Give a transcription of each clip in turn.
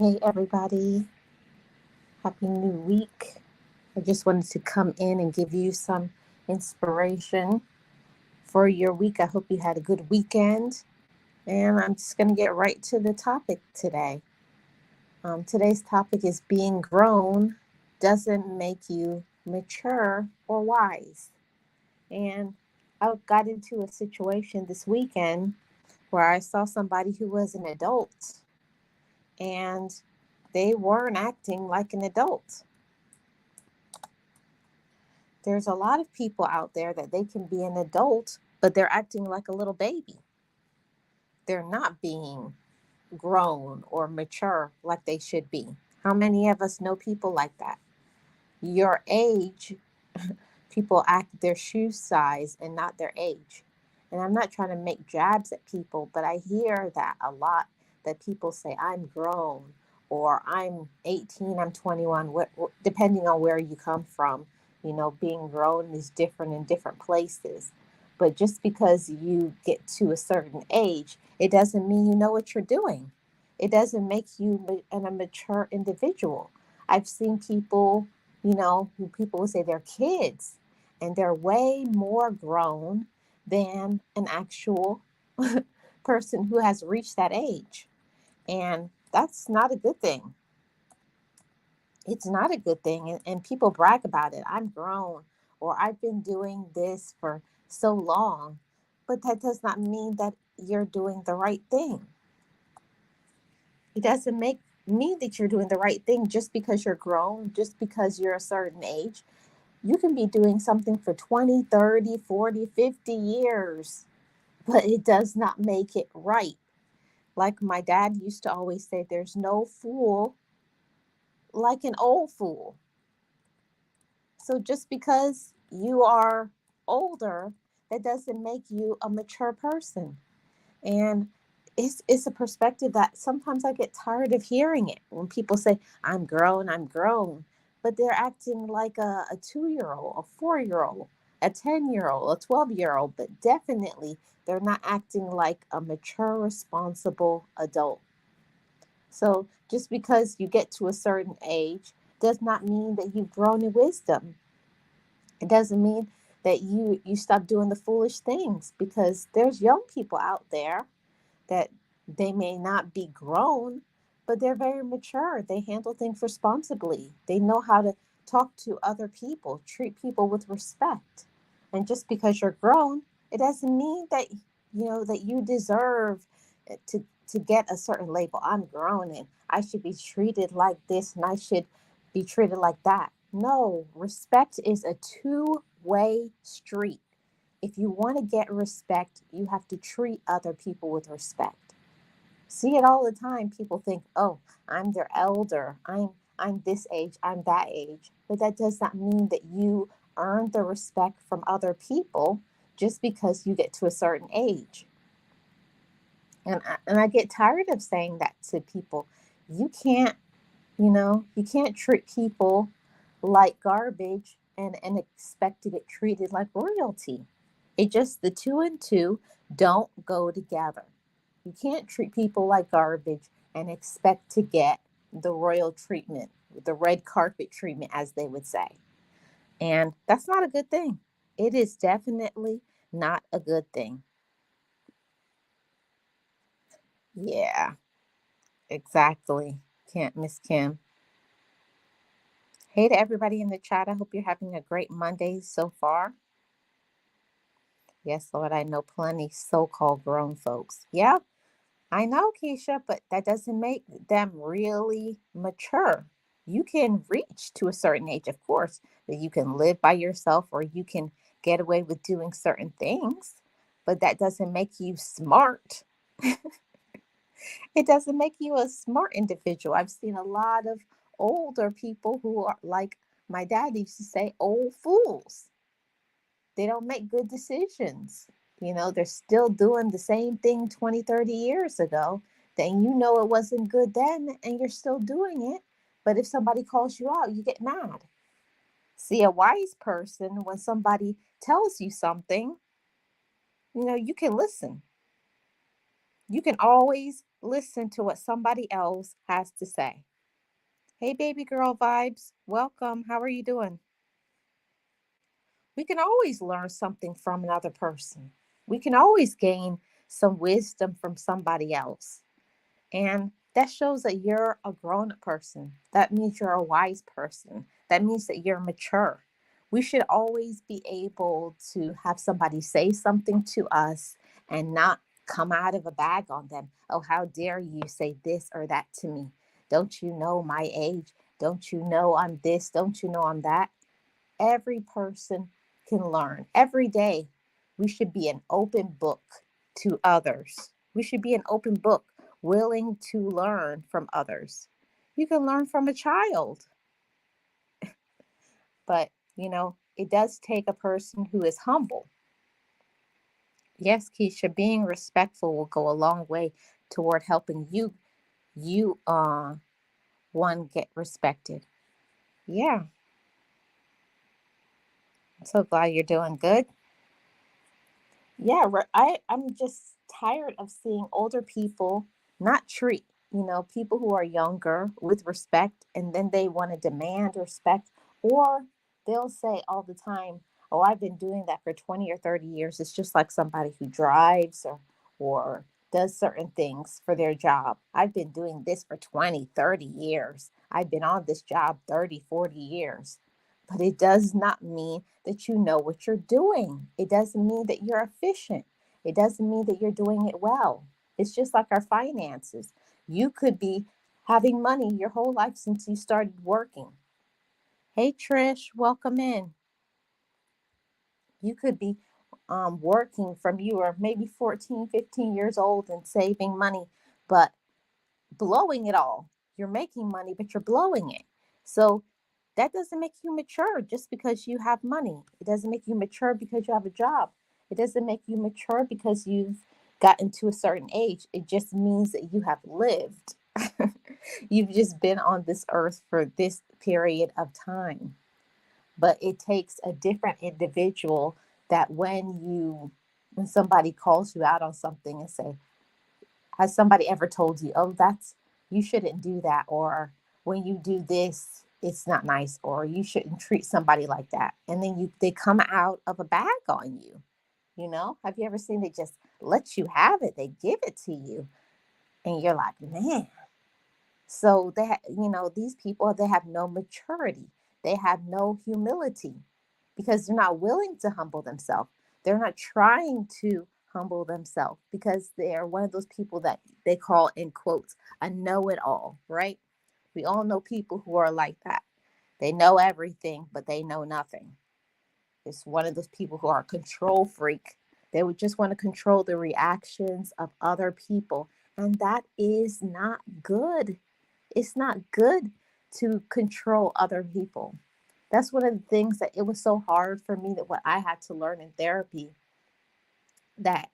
Hey, everybody. Happy new week. I just wanted to come in and give you some inspiration for your week. I hope you had a good weekend. And I'm just going to get right to the topic today. Today's topic is being grown doesn't make you mature or wise. And I got into a situation this weekend where I saw somebody who was an adult and they weren't acting like an adult. There's a lot of people out there that they can be an adult, but they're acting like a little baby. They're not being grown or mature like they should be. How many of us know people like that? Your age, people act their shoe size and not their age. And I'm not trying to make jabs at people, but I hear that a lot, that people say, I'm grown, or I'm 18, I'm 21, depending on where you come from. Being grown is different in different places. But just because you get to a certain age, it doesn't mean you know what you're doing. It doesn't make you a mature individual. I've seen people, who people will say they're kids, and they're way more grown than an actual person who has reached that age. And that's not a good thing. It's not a good thing. And people brag about it. I'm grown, or I've been doing this for so long. But that does not mean that you're doing the right thing. It doesn't mean that you're doing the right thing just because you're grown, just because you're a certain age. You can be doing something for 20, 30, 40, 50 years, but it does not make it right. Like my dad used to always say, there's no fool like an old fool. So just because you are older, that doesn't make you a mature person. And it's a perspective that sometimes I get tired of hearing it when people say, I'm grown. But they're acting like a 2-year-old, a 4-year-old, a 10-year-old, a 12-year-old, but definitely they're not acting like a mature, responsible adult. So just because you get to a certain age does not mean that you've grown in wisdom. It doesn't mean that you stop doing the foolish things, because there's young people out there that they may not be grown, but they're very mature. They handle things responsibly. They know how to talk to other people, treat people with respect. And just because you're grown, it doesn't mean that that you deserve to get a certain label. I'm grown and I should be treated like this and I should be treated like that. No, respect is a two-way street. If you want to get respect, you have to treat other people with respect. See it all the time. People think, "Oh, I'm their elder. I'm this age, I'm that age." But that does not mean that you earn the respect from other people just because you get to a certain age. And I get tired of saying that to people. You can't, you can't treat people like garbage and expect to get treated like royalty. It just, the two and two don't go together. You can't treat people like garbage and expect to get the royal treatment, the red carpet treatment, as they would say. And that's not a good thing. It is definitely not a good thing. Yeah, exactly. Can't Miss Kim. Hey to everybody in the chat. I hope you're having a great Monday so far. Yes, Lord, I know plenty so-called grown folks. Yeah, I know, Keisha, but that doesn't make them really mature. You can reach to a certain age, of course, that you can live by yourself or you can get away with doing certain things, but that doesn't make you smart. It doesn't make you a smart individual. I've seen a lot of older people who are, like my dad used to say, old fools. They don't make good decisions. They're still doing the same thing 20, 30 years ago. Then it wasn't good then and you're still doing it. But if somebody calls you out, you get mad. See, a wise person, when somebody tells you something, you can listen. You can always listen to what somebody else has to say. Hey, baby girl vibes, welcome. How are you doing? We can always learn something from another person. We can always gain some wisdom from somebody else. And that shows that you're a grown up person. That means you're a wise person. That means that you're mature. We should always be able to have somebody say something to us and not come out of a bag on them. Oh, how dare you say this or that to me? Don't you know my age? Don't you know I'm this? Don't you know I'm that? Every person can learn. Every day, we should be an open book to others. We should be an open book, willing to learn from others. You can learn from a child, but it does take a person who is humble. Yes, Keisha, being respectful will go a long way toward helping you one get respected. Yeah, I'm so glad you're doing good. Yeah, I'm just tired of seeing older people not treat, people who are younger with respect, and then they want to demand respect, or they'll say all the time, "Oh, I've been doing that for 20 or 30 years." It's just like somebody who drives or does certain things for their job. "I've been doing this for 20, 30 years. I've been on this job 30, 40 years." But it does not mean that you know what you're doing. It doesn't mean that you're efficient. It doesn't mean that you're doing it well. It's just like our finances. You could be having money your whole life since you started working. Hey, Trish, welcome in. You could be working from you were maybe 14, 15 years old and saving money, but blowing it all. You're making money, but you're blowing it. So that doesn't make you mature just because you have money. It doesn't make you mature because you have a job. It doesn't make you mature because you've gotten to a certain age. It just means that you have lived. You've just been on this earth for this period of time. But it takes a different individual that when somebody calls you out on something and say, has somebody ever told you, "Oh, that's you shouldn't do that," or "When you do this, it's not nice," or "You shouldn't treat somebody like that," and then they come out of a bag on you. Have you ever seen they just let you have it? They give it to you, and you're like, man. So these people, they have no maturity. They have no humility because they're not willing to humble themselves. They're not trying to humble themselves because they're one of those people that they call, in quotes, a know-it-all, right? We all know people who are like that. They know everything, but they know nothing. It's one of those people who are a control freak. They would just want to control the reactions of other people. And that is not good. It's not good to control other people. That's one of the things that it was so hard for me, that what I had to learn in therapy, that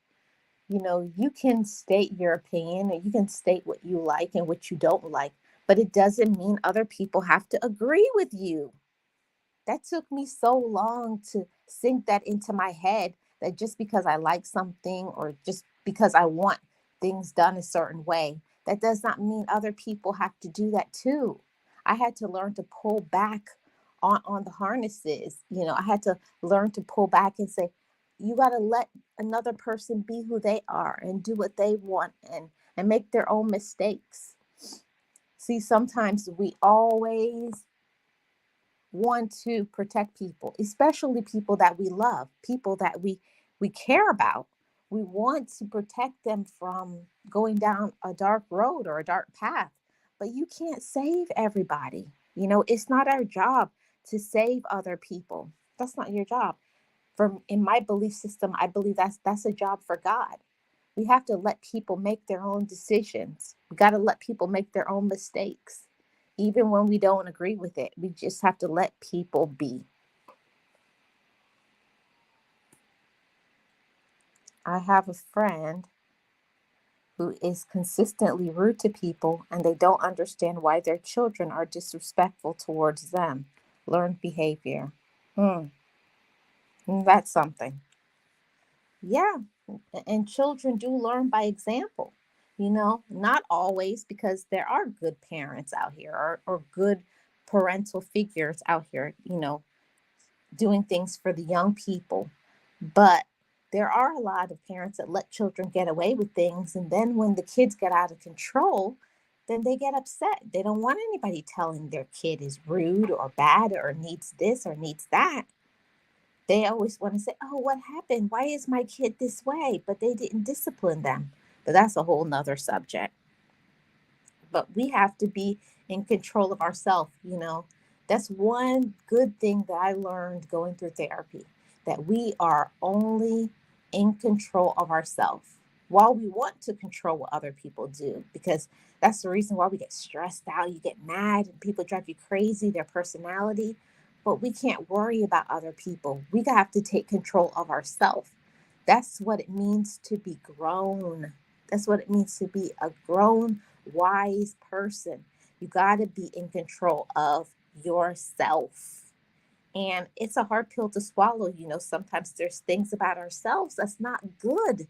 you can state your opinion and you can state what you like and what you don't like, but it doesn't mean other people have to agree with you. That took me so long to sink that into my head, that just because I like something or just because I want things done a certain way, that does not mean other people have to do that too. I had to learn to pull back on the harnesses. I had to learn to pull back and say, you got to let another person be who they are and do what they want, and make their own mistakes. See, sometimes we always want to protect people, especially people that we love, people that we care about. We want to protect them from going down a dark road or a dark path. But you can't save everybody. It's not our job to save other people. That's not your job. From in my belief system, I believe that's a job for God. We have to let people make their own decisions. We got to let people make their own mistakes. Even when we don't agree with it, we just have to let people be. I have a friend who is consistently rude to people, and they don't understand why their children are disrespectful towards them. Learned behavior. Hmm, that's something. Yeah, and children do learn by example. Not always, because there are good parents out here, or good parental figures out here, doing things for the young people. But there are a lot of parents that let children get away with things. And then when the kids get out of control, then they get upset. They don't want anybody telling their kid is rude or bad or needs this or needs that. They always want to say, oh, what happened? Why is my kid this way? But they didn't discipline them. But that's a whole nother subject. But we have to be in control of ourselves. That's one good thing that I learned going through therapy, that we are only in control of ourselves. While we want to control what other people do, because that's the reason why we get stressed out, you get mad, and people drive you crazy, their personality. But we can't worry about other people. We have to take control of ourselves. That's what it means to be grown. That's what it means to be a grown, wise person. You got to be in control of yourself. And it's a hard pill to swallow. Sometimes there's things about ourselves that's not good.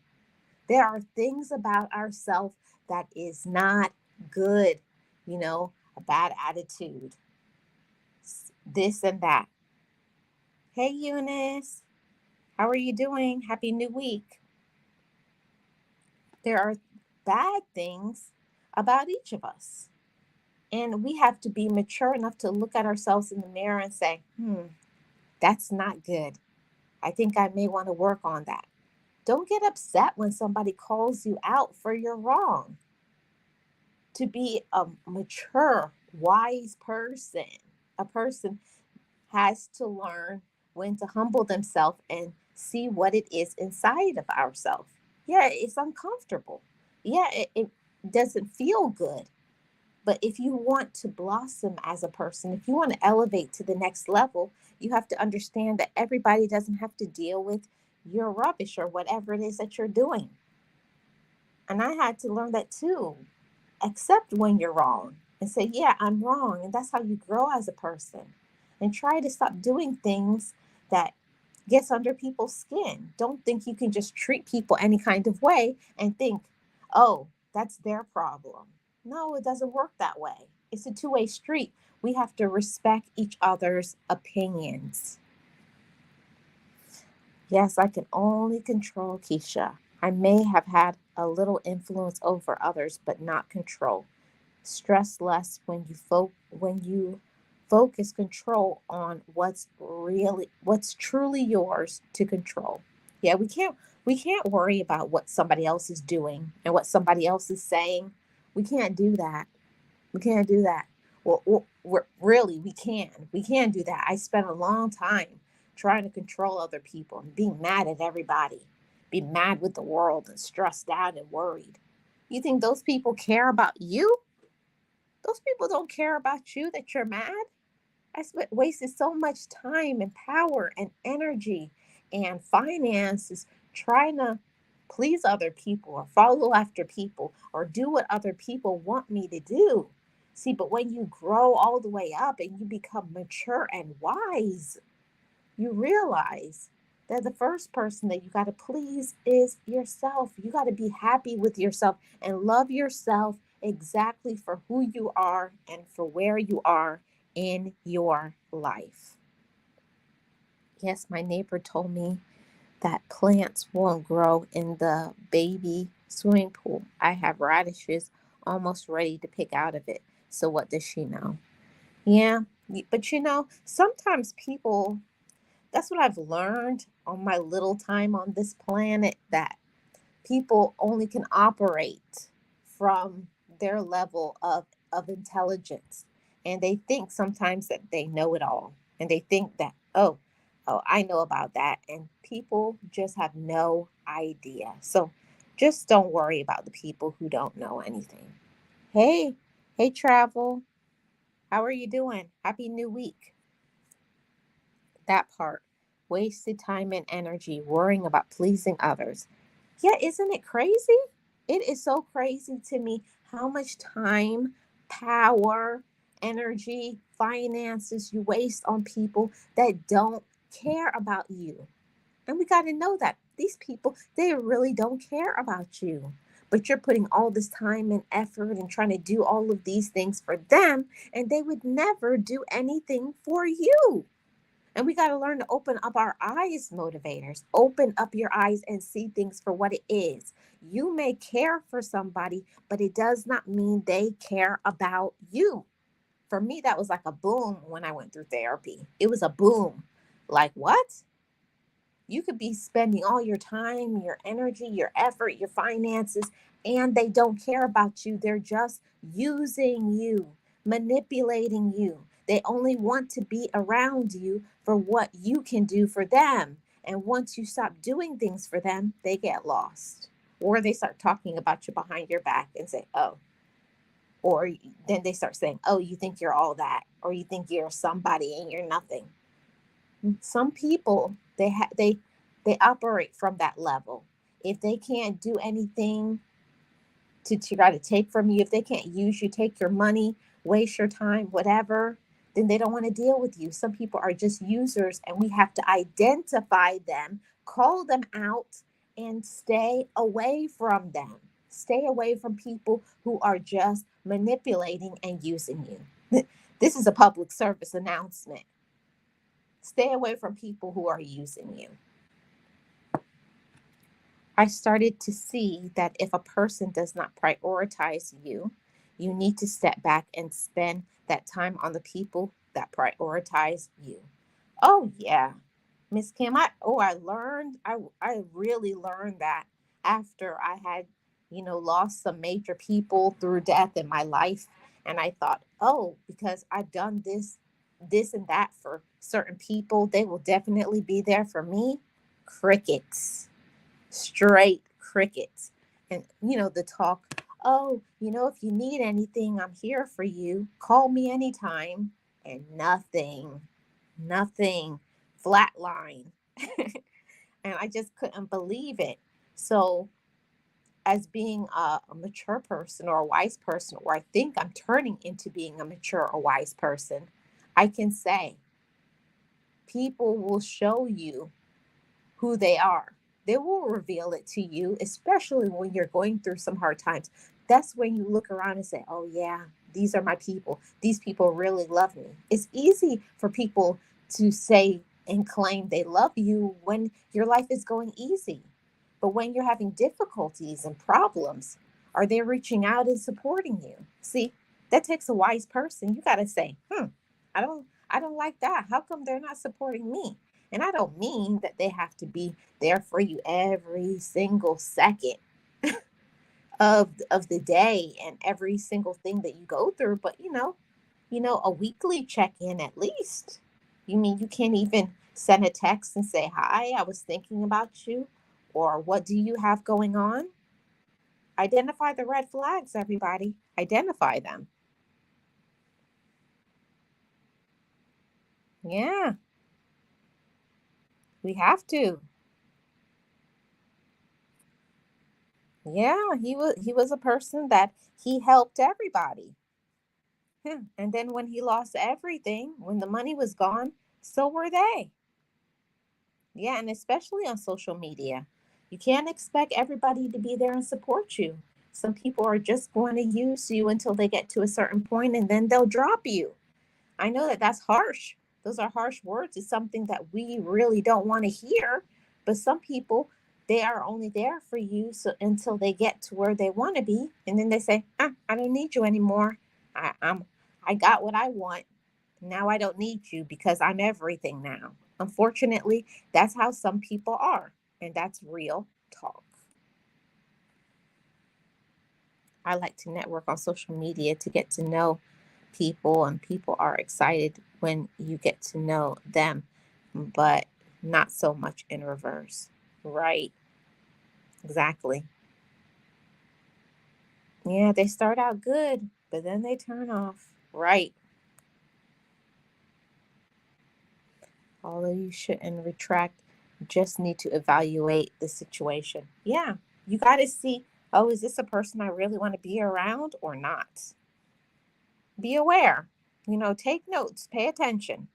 There are things about ourselves that is not good. A bad attitude, this and that. Hey, Eunice, how are you doing? Happy New Week. There are bad things about each of us. And we have to be mature enough to look at ourselves in the mirror and say, that's not good. I think I may want to work on that. Don't get upset when somebody calls you out for your wrong. To be a mature, wise person, a person has to learn when to humble themselves and see what it is inside of ourselves. Yeah, it's uncomfortable. Yeah, it doesn't feel good. But if you want to blossom as a person, if you want to elevate to the next level, you have to understand that everybody doesn't have to deal with your rubbish or whatever it is that you're doing. And I had to learn that too. Accept when you're wrong and say, yeah, I'm wrong. And that's how you grow as a person. And try to stop doing things that gets under people's skin. Don't think you can just treat people any kind of way and think, oh, that's their problem. No, it doesn't work that way. It's a two-way street. We have to respect each other's opinions. Yes, I can only control Keisha. I may have had a little influence over others, but not control. Stress less when you focus control on what's truly yours to control. Yeah, we can't worry about what somebody else is doing and what somebody else is saying. We can't do that. We can't do that. Well, really, we can do that. I spent a long time trying to control other people and being mad at everybody, be mad with the world and stressed out and worried. You think those people care about you? Those people don't care about you, that you're mad. Wasted so much time and power and energy and finances trying to please other people or follow after people or do what other people want me to do. See, but when you grow all the way up and you become mature and wise, you realize that the first person that you got to please is yourself. You got to be happy with yourself and love yourself exactly for who you are and for where you are in your life. Yes, my neighbor told me that plants won't grow in the baby swimming pool. I have radishes almost ready to pick out of it. So what does she know? Yeah, but sometimes people, that's what I've learned on my little time on this planet, that people only can operate from their level of intelligence. And they think sometimes that they know it all. And they think that, oh, I know about that. And people just have no idea. So just don't worry about the people who don't know anything. Hey, Travel. How are you doing? Happy New Week. That part. Wasted time and energy worrying about pleasing others. Yeah, isn't it crazy? It is so crazy to me how much time, power, energy, finances you waste on people that don't care about you. And we got to know that these people, they really don't care about you. but you're putting all this time and effort and trying to do all of these things for them, and they would never do anything for you. And we got to learn to open up our eyes, motivators. Open up your eyes and see things for what it is. You may care for somebody, but it does not mean they care about you. For me, that was like a boom when I went through therapy. It was a boom. Like, what? You could be spending all your time, your energy, your effort, your finances, and they don't care about you. They're just using you, manipulating you. They only want to be around you for what you can do for them. And once you stop doing things for them, they get lost. Or they start talking about you behind your back and say, oh, or then they start saying, oh, you think you're all that, or you think you're somebody and you're nothing. Some people they operate from that level. If they can't do anything to try to take from you, if they can't use you, take your money, waste your time, whatever, then they don't want to deal with you. Some people are just users, and we have to identify them, call them out, and stay away from them. Stay away from people who are just manipulating and using you. This is a public service announcement. Stay away from people who are using you. I started to see that if a person does not prioritize you, you need to step back and spend that time on the people that prioritize you. Oh yeah, Miss Kim, I really learned that after I had, lost some major people through death in my life. And I thought, oh, because I've done this and that for certain people, they will definitely be there for me. Crickets, straight crickets. And, the talk, oh, if you need anything, I'm here for you. Call me anytime. And nothing, flatline. And I just couldn't believe it. So, as being a mature person or a wise person, or I think I'm turning into being a mature or wise person, I can say people will show you who they are. They will reveal it to you, especially when you're going through some hard times. That's when you look around and say, oh, yeah, these are my people. These people really love me. It's easy for people to say and claim they love you when your life is going easy. But when you're having difficulties and problems, are they reaching out and supporting you? See, that takes a wise person. You got to say, I don't like that. How come they're not supporting me? And I don't mean that they have to be there for you every single second of the day and every single thing that you go through, but a weekly check-in at least. You mean you can't even send a text and say, "Hi, I was thinking about you," or "What do you have going on?" Identify the red flags, everybody. Identify them. Yeah, we have to. Yeah, he was a person that he helped everybody. Yeah. And then when he lost everything, when the money was gone, so were they. Yeah, and especially on social media. You can't expect everybody to be there and support you. Some people are just going to use you until they get to a certain point and then they'll drop you. I know that that's harsh. Those are harsh words. It's something that we really don't want to hear. But some people, they are only there for you so until they get to where they want to be, and then they say, "I don't need you anymore. I got what I want. Now I don't need you because I'm everything now." Unfortunately, that's how some people are, and that's real talk. I like to network on social media to get to know people, and people are excited when you get to know them, but not so much in reverse. Right, exactly. Yeah, they start out good, but then they turn off. Right. Although you shouldn't retract, just need to evaluate the situation. Yeah, you got to see, oh, is this a person I really want to be around or not? Be aware. Take notes, pay attention.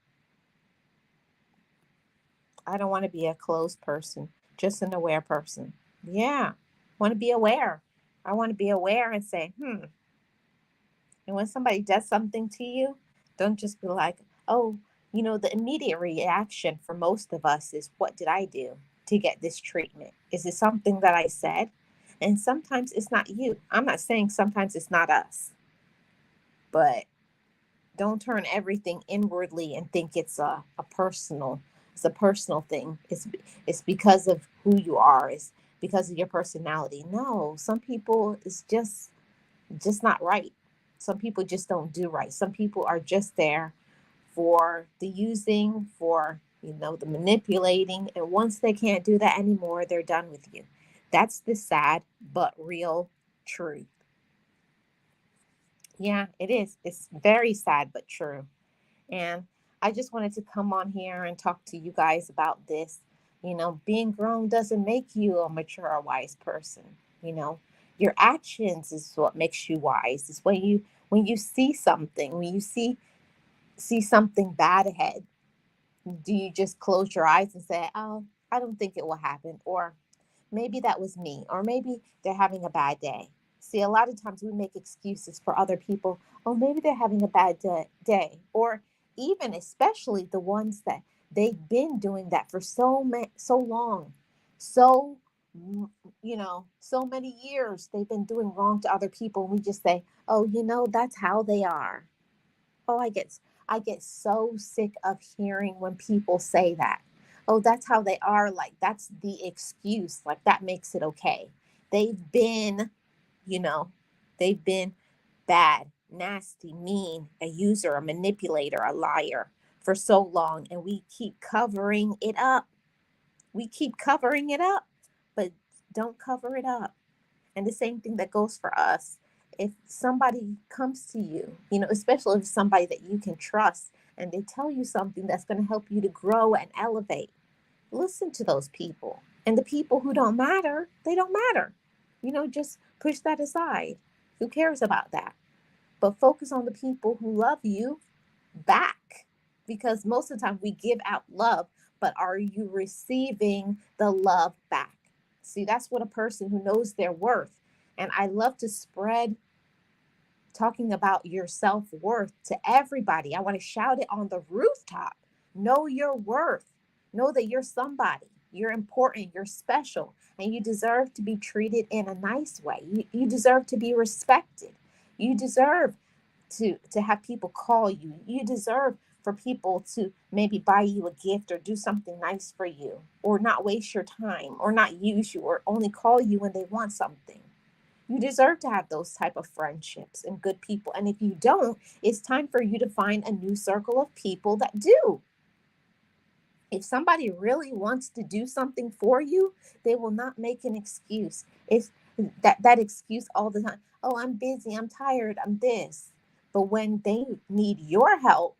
I don't want to be a closed person, just an aware person. Yeah, want to be aware. I want to be aware and say, hmm. And when somebody does something to you, don't just be like, oh, the immediate reaction for most of us is, what did I do to get this treatment? Is it something that I said? And sometimes it's not you. I'm not saying sometimes it's not us, but don't turn everything inwardly and think it's a personal thing. It's because of who you are. It's because of your personality. No, some people it's just not right. Some people just don't do right. Some people are just there for the using, for the manipulating, and once they can't do that anymore, they're done with you. That's the sad but real truth. Yeah, it is. It's very sad but true. And I just wanted to come on here and talk to you guys about this. Being grown doesn't make you a mature or wise person. You know, your actions is what makes you wise. It's when you see something, when you see something bad ahead, do you just close your eyes and say, "Oh, I don't think it will happen," or maybe that was me, or maybe they're having a bad day. See, a lot of times we make excuses for other people. Oh, maybe they're having a bad day, or even especially the ones that they've been doing that for so long, so so many years they've been doing wrong to other people. And we just say, oh, that's how they are. Oh, I get so sick of hearing when people say that. Oh, that's how they are. Like, that's the excuse. Like, that makes it okay. They've been, you know, they've been bad, nasty, mean, a user, a manipulator, a liar for so long, and we keep covering it up. We keep covering it up, but don't cover it up. And the same thing that goes for us. If somebody comes to you, especially if somebody that you can trust, and they tell you something that's going to help you to grow and elevate, listen to those people. And the people who don't matter, they don't matter. Just push that aside. Who cares about that? But focus on the people who love you back. Because most of the time we give out love, but are you receiving the love back? See, that's what a person who knows their worth. And I love to spread talking about your self worth to everybody. I want to shout it on the rooftop. Know your worth. Know that you're somebody. You're important. You're special. And you deserve to be treated in a nice way. You deserve to be respected. You deserve to have people call you. You deserve for people to maybe buy you a gift or do something nice for you, or not waste your time, or not use you, or only call you when they want something. You deserve to have those type of friendships and good people. And if you don't, it's time for you to find a new circle of people that do. If somebody really wants to do something for you, they will not make an excuse. It's that excuse all the time. Oh, I'm busy, I'm tired, I'm this. But when they need your help,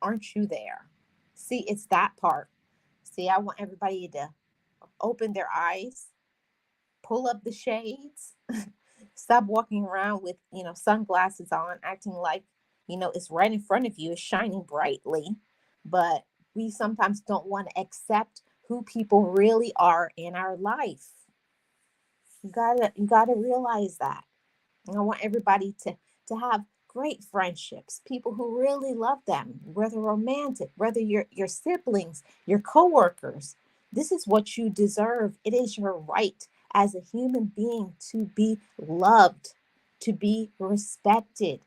aren't you there? See, it's that part. See, I want everybody to open their eyes, pull up the shades, stop walking around with, sunglasses on, acting like, it's right in front of you, it's shining brightly. But we sometimes don't want to accept who people really are in our life. You gotta realize that. And I want everybody to have great friendships, people who really love them, whether romantic, whether your siblings, your coworkers. This is what you deserve. It is your right as a human being to be loved, to be respected,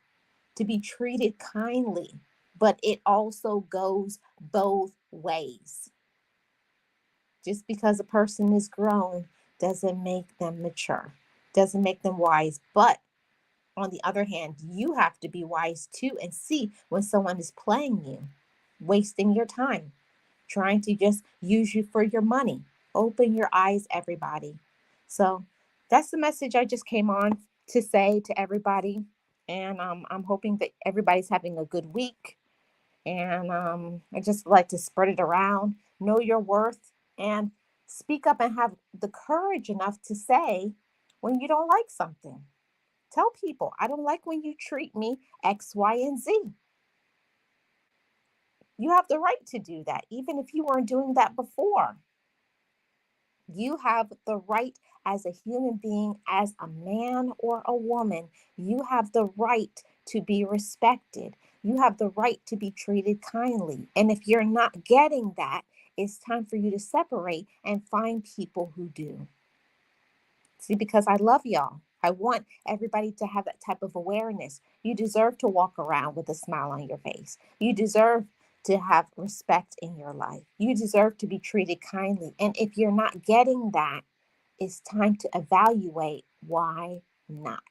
to be treated kindly. But it also goes both ways. Just because a person is grown doesn't make them mature, doesn't make them wise. But on the other hand, you have to be wise too and see when someone is playing you, wasting your time, trying to just use you for your money. Open your eyes, everybody. So that's the message I just came on to say to everybody. And I'm hoping that everybody's having a good week. And I just like to spread it around. Know your worth and speak up and have the courage enough to say when you don't like something. Tell people, I don't like when you treat me X, Y, and Z. You have the right to do that, even if you weren't doing that before. You have the right as a human being, as a man or a woman, you have the right to be respected. You have the right to be treated kindly. And if you're not getting that, it's time for you to separate and find people who do. See, because I love y'all. I want everybody to have that type of awareness. You deserve to walk around with a smile on your face. You deserve to have respect in your life. You deserve to be treated kindly. And if you're not getting that, it's time to evaluate why not.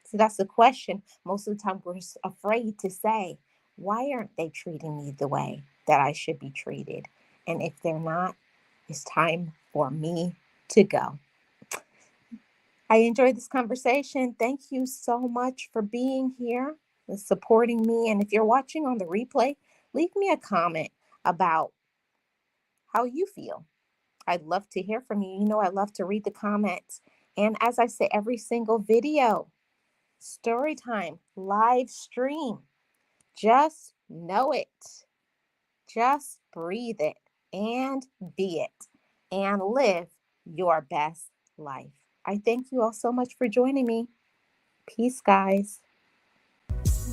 So that's the question. Most of the time, we're afraid to say, why aren't they treating me the way that I should be treated? And if they're not, it's time for me to go. I enjoyed this conversation. Thank you so much for being here and supporting me. And if you're watching on the replay, leave me a comment about how you feel. I'd love to hear from you. You know, I love to read the comments. And as I say, every single video, story time, live stream, just know it. Just breathe it and be it and live your best life. I thank you all so much for joining me. Peace, guys.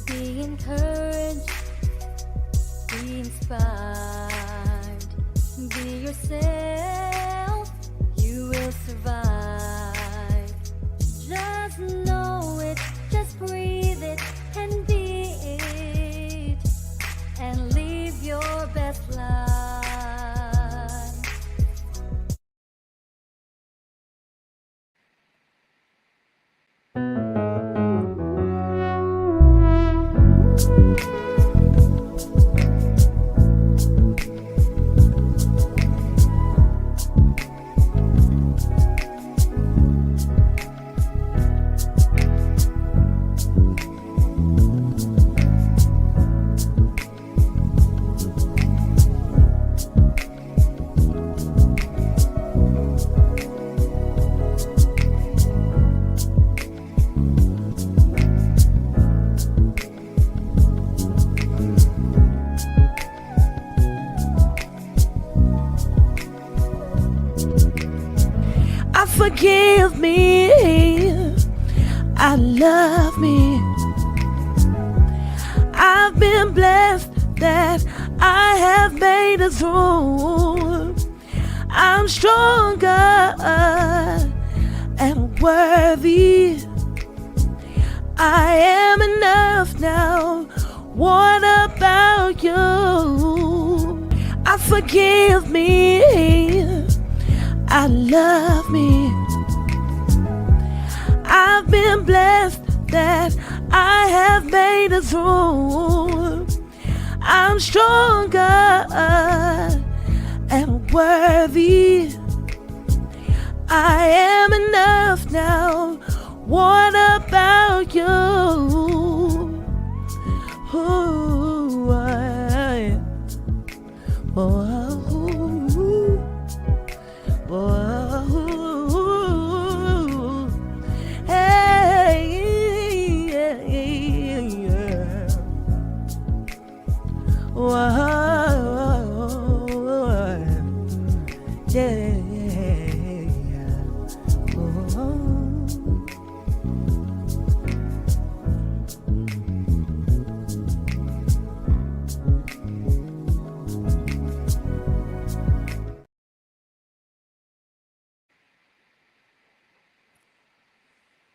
Be encouraged, be inspired, be yourself, you will survive. Just know it, just breathe it and be it, and live your best life. Forgive me, I love me. I've been blessed that I have made it through. I'm stronger and worthy. I am enough now. What about you? Forgive me, I love me. I've been blessed that I have made it through. I'm stronger and worthy. I am enough now. What about you? Ooh, hey, yeah.